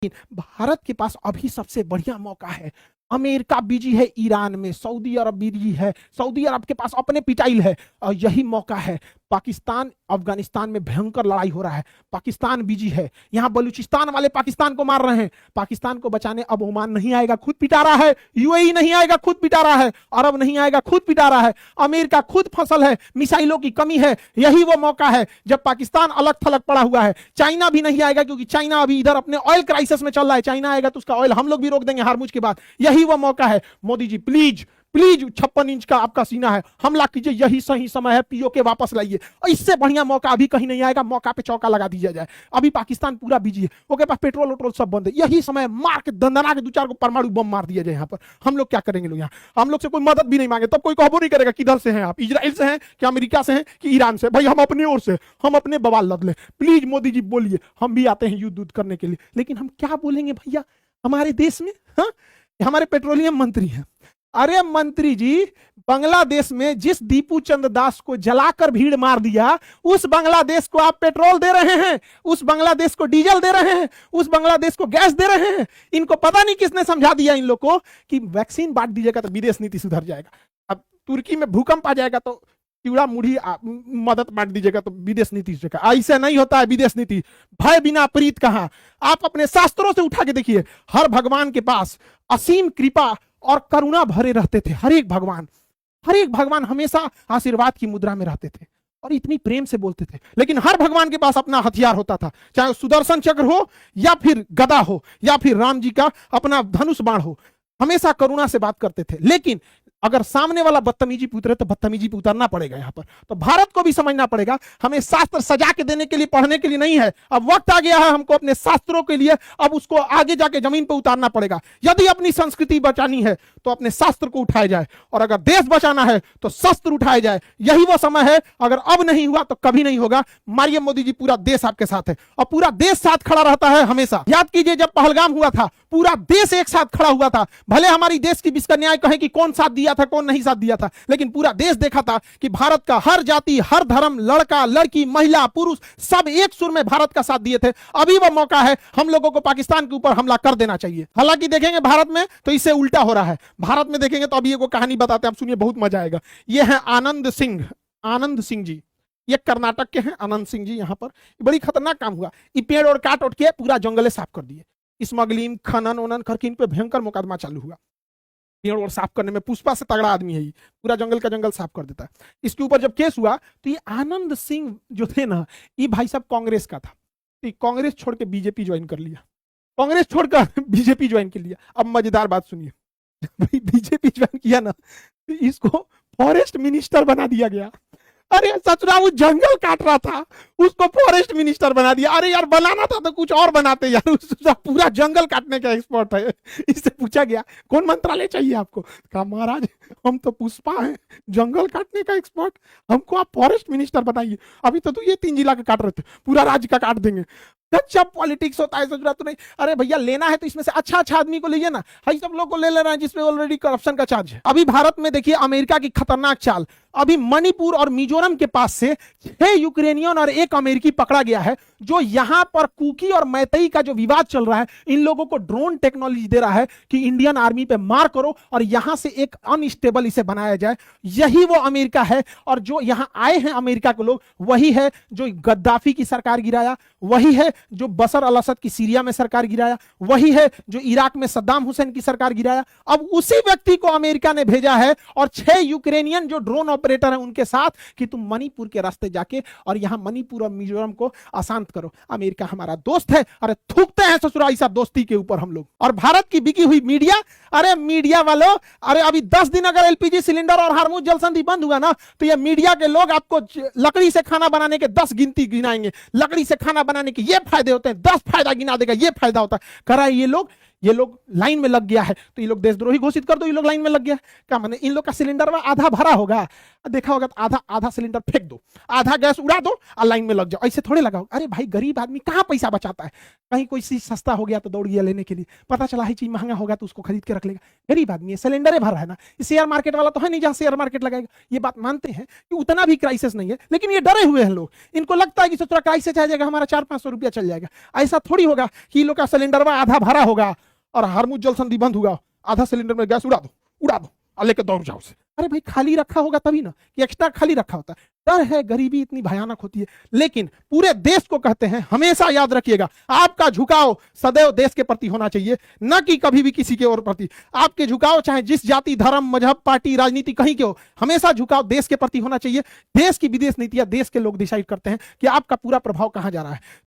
भारत के पास अभी सबसे बढ़िया मौका है। अमेरिका बिजी है ईरान में, सऊदी अरब बिजी है, सऊदी अरब के पास अपने पिटाइल है, और यही मौका है। पाकिस्तान अफगानिस्तान में भयंकर लड़ाई हो रहा है, पाकिस्तान बिजी है। यहां बलूचिस्तान वाले पाकिस्तान को मार रहे हैं, पाकिस्तान को बचाने अब ओमान नहीं आएगा, खुद पिटा रहा है। यूएई नहीं आएगा, खुद पिटा रहा है। अरब नहीं आएगा, खुद पिटा रहा है। अमेरिका खुद फसल है, मिसाइलों की कमी है। यही वो मौका है जब पाकिस्तान अलग थलग पड़ा हुआ है। चाइना भी नहीं आएगा, क्योंकि चाइना अभी इधर अपने ऑयल क्राइसिस में चल रहा है। चाइना आएगा तो उसका ऑयल हम लोग भी रोक देंगे हारमुज के बाद। यही वो मौका है। Modi ji please please 56 inch का आपका सीना है, हमला कीजिए, यही सही समय है, पीओके वापस लाइए। इससे बढ़िया मौका अभी कहीं नहीं आएगा। मौका पे चौका लगा दीजिए जाए। अभी पाकिस्तान पूरा बिजी है, उसके पास पेट्रोल वोट्रोल सब बंद है। यही समय मार के दंदना के 2-4 को परमाणु बम मार दिया जाए। यहाँ पर हम लोग क्या करेंगे? लोग यहाँ हम लोग से कोई मदद भी नहीं मांगे, तब कोई कहबो नहीं करेगा किधर से हैं आप, इजराइल से हैं कि अमेरिका से हैं कि ईरान से। भाई हम अपनी ओर से, हम अपने बवाल लद ले। प्लीज मोदी जी बोलिए, हम भी आते हैं युद्ध करने के लिए। लेकिन हम क्या बोलेंगे भैया हमारे देश में? हाँ, हमारे पेट्रोलियम मंत्री हैं। अरे मंत्री जी, बांग्लादेश में जिस दीपू चंद्र दास को जलाकर भीड़ मार दिया, उस बांग्लादेश को आप पेट्रोल दे रहे हैं, उस बांग्लादेश को डीजल दे रहे हैं, उस बांग्लादेश को गैस दे रहे हैं। इनको पता नहीं किसने समझा दिया इन लोग को कि वैक्सीन बांट दीजिएगा तो विदेश नीति सुधर जाएगा। अब तुर्की में भूकंप आ जाएगा तो चिड़ा मुढ़ी मदद बांट दीजिएगा तो विदेश नीति सुधरेगा। ऐसे नहीं होता है विदेश नीति। भय बिना प्रीत कहां। आप अपने शास्त्रों से उठा के देखिए, हर भगवान के पास असीम कृपा और करुणा भरे रहते थे। हर एक भगवान हमेशा आशीर्वाद की मुद्रा में रहते थे और इतनी प्रेम से बोलते थे। लेकिन हर भगवान के पास अपना हथियार होता था, चाहे सुदर्शन चक्र हो या फिर गदा हो या फिर राम जी का अपना धनुष बाण हो। हमेशा करुणा से बात करते थे। लेकिन अगर सामने वाला बदतमीजी पे उतरे तो बदतमीजी पे उतरना पड़ेगा। यहाँ पर तो भारत को भी समझना पड़ेगा, हमें शास्त्र सजा के देने के लिए, पढ़ने के लिए नहीं है। अब वक्त आ गया है हमको अपने शास्त्रों के लिए, अब उसको आगे जाके जमीन पे उतारना पड़ेगा। यदि अपनी संस्कृति बचानी है तो अपने शास्त्र को उठाया जाए, और अगर देश बचाना है तो शस्त्र उठाए जाए। यही वो समय है। अगर अब नहीं हुआ तो कभी नहीं होगा। मारिए मोदी जी, पूरा देश आपके साथ है और पूरा देश साथ खड़ा रहता है हमेशा। याद कीजिए जब पहलगाम हुआ था, पूरा देश एक साथ खड़ा हुआ था। भले हमारी देश की विश्व न्याय कहे कि कौन साथ दिया था कौन नहीं साथ दिया था, लेकिन पूरा देश देखा था कि भारत का हर जाति, हर धर्म, लड़का लड़की, महिला पुरुष, सब एक सुर में भारत का साथ दिए थे। अभी वो मौका है, हम लोगों को पाकिस्तान के ऊपर हमला कर देना चाहिए। हालांकि देखेंगे भारत में तो इससे उल्टा हो रहा है। भारत में देखेंगे तो अभी एक कहानी बताते हैं, आप सुनिए, बहुत मजा आएगा। ये है आनंद सिंह जी, ये कर्नाटक के हैं। आनंद सिंह जी यहाँ पर बड़ी खतरनाक काम हुआ। ये पेड़ और काट उठ के पूरा जंगल साफ कर दिए। स्मगलिंग, खनन वनन करके इन पे भयंकर मुकदमा चालू हुआ। पेड़ और साफ करने में पुष्पा से तगड़ा आदमी है, ये पूरा जंगल का जंगल साफ कर देता है। इसके ऊपर जब केस हुआ तो ये आनंद सिंह जो थे ना, ये भाई साहब कांग्रेस का था। तो कांग्रेस छोड़ के बीजेपी ज्वाइन कर लिया, कांग्रेस छोड़कर बीजेपी ज्वाइन कर लिया। अब मजेदार बात सुनिए, बीजेपी ज्वाइन किया ना तो इसको फॉरेस्ट मिनिस्टर बना दिया गया। अरे सचुरा, वो जंगल काट रहा था, उसको फॉरेस्ट मिनिस्टर बना दिया। अरे यार, बनाना था तो कुछ और बनाते यार। पूरा जंगल काटने का एक्सपर्ट है। इससे पूछा गया कौन मंत्रालय चाहिए आपको, कहा महाराज हम तो पुष्पा हैं, जंगल काटने का एक्सपर्ट, हमको आप फॉरेस्ट मिनिस्टर बनाइए। अभी तो ये 3 जिला का काट रहे थे, पूरा राज्य का काट देंगे। अच्छा पॉलिटिक्स होता है, सोच रहा तो नहीं। अरे भैया लेना है तो इसमें से अच्छा आदमी को लीजिए ना। हम सब लोग को ले रहे हैं जिसमें ऑलरेडी करप्शन का चार्ज है। अभी भारत में देखिए अमेरिका की खतरनाक चाल। अभी मणिपुर और मिजोरम के पास से 6 यूक्रेनियन और 1 अमेरिकी पकड़ा गया है, जो यहां पर कुकी और मैतई का जो विवाद चल रहा है, इन लोगों को ड्रोन टेक्नोलॉजी दे रहा है कि इंडियन आर्मी पे मार करो और यहां से एक अनस्टेबल इसे बनाया जाए। यही वो अमेरिका है। और जो यहां आए हैं अमेरिका के लोग, वही है जो गद्दाफी की सरकार गिराया, वही है जो बशर अल असद की सीरिया में सरकार गिराया, वही है जो इराक में सद्दाम हुसैन की सरकार गिराया। अब उसी व्यक्ति को अमेरिका ने भेजा है और 6 यूक्रेनियन जो ड्रोन ऑपरेटर है उनके साथ कि तुम मणिपुर के रास्ते जाके और यहां मणिपुर और मिजोरम को अशांत करो। अमेरिका हमारा दोस्त है। अरे थूकते हैं ससुराई सा दोस्ती के ऊपर हम लोग। और भारत की बिकी हुई मीडिया, अरे मीडिया वालों, अरे अभी 10 दिन अगर एलपीजी सिलेंडर और हार्मुज जलसंधि बंद हुआ ना तो ये मीडिया के लोग आपको लकड़ी से खाना बनाने के 10 गिनती गिनाएंगे। लकड़ी से खाना बनाने के ये फायदे होते हैं, 10 फायदा गिना देगा, ये फायदा होता है। करा ये लोग ये लोग लाइन में लग गया है तो ये लोग देशद्रोही घोषित कर दो, ये लोग लाइन में लग गया है। क्या माने इन लोग का सिलेंडर में आधा भरा होगा, देखा होगा तो आधा आधा सिलेंडर फेंक दो, आधा गैस उड़ा दो और लाइन में लग जाओ, ऐसे थोड़े लगाओ। अरे भाई गरीब आदमी कहाँ पैसा बचाता है, कहीं कोई चीज सस्ता हो गया तो दौड़ गया लेने के लिए, पता चला है चीज महंगा होगा तो उसको खरीद के रख लेगा। गरीब आदमी है, सिलेंडर भर रहा है ना। शेयर मार्केट वाला तो है नहीं जहां शेयर मार्केट लगाएगा। ये बात मानते हैं कि उतना भी क्राइसिस नहीं है, लेकिन ये डरे हुए हैं लोग। इनको लगता है कि थोड़ा क्राइसिस आ जाएगा हमारा 400-500 रुपया चल जाएगा। ऐसा थोड़ी होगा कि लोग का सिलेंडर में आधा भरा होगा और हरमुज जल संधि बंद होगा, आधा सिलेंडर में गैस उड़ा दो और लेकर दौड़ जाओ से। अरे भाई खाली रखा होगा तभी ना, कि एक्स्ट्रा खाली रखा होता है। डर है, गरीबी इतनी भयानक होती है। लेकिन पूरे देश को कहते हैं हमेशा याद रखिएगा, आपका झुकाव सदैव देश के प्रति होना चाहिए, न कि कभी भी किसी के और प्रति। आपके झुकाव चाहे जिस जाति, धर्म, मजहब, पार्टी, राजनीति कहीं के हो, हमेशा झुकाव देश के प्रति होना चाहिए। देश की विदेश नीतियां देश के लोग डिसाइड करते हैं कि आपका पूरा प्रभाव कहां जा रहा है।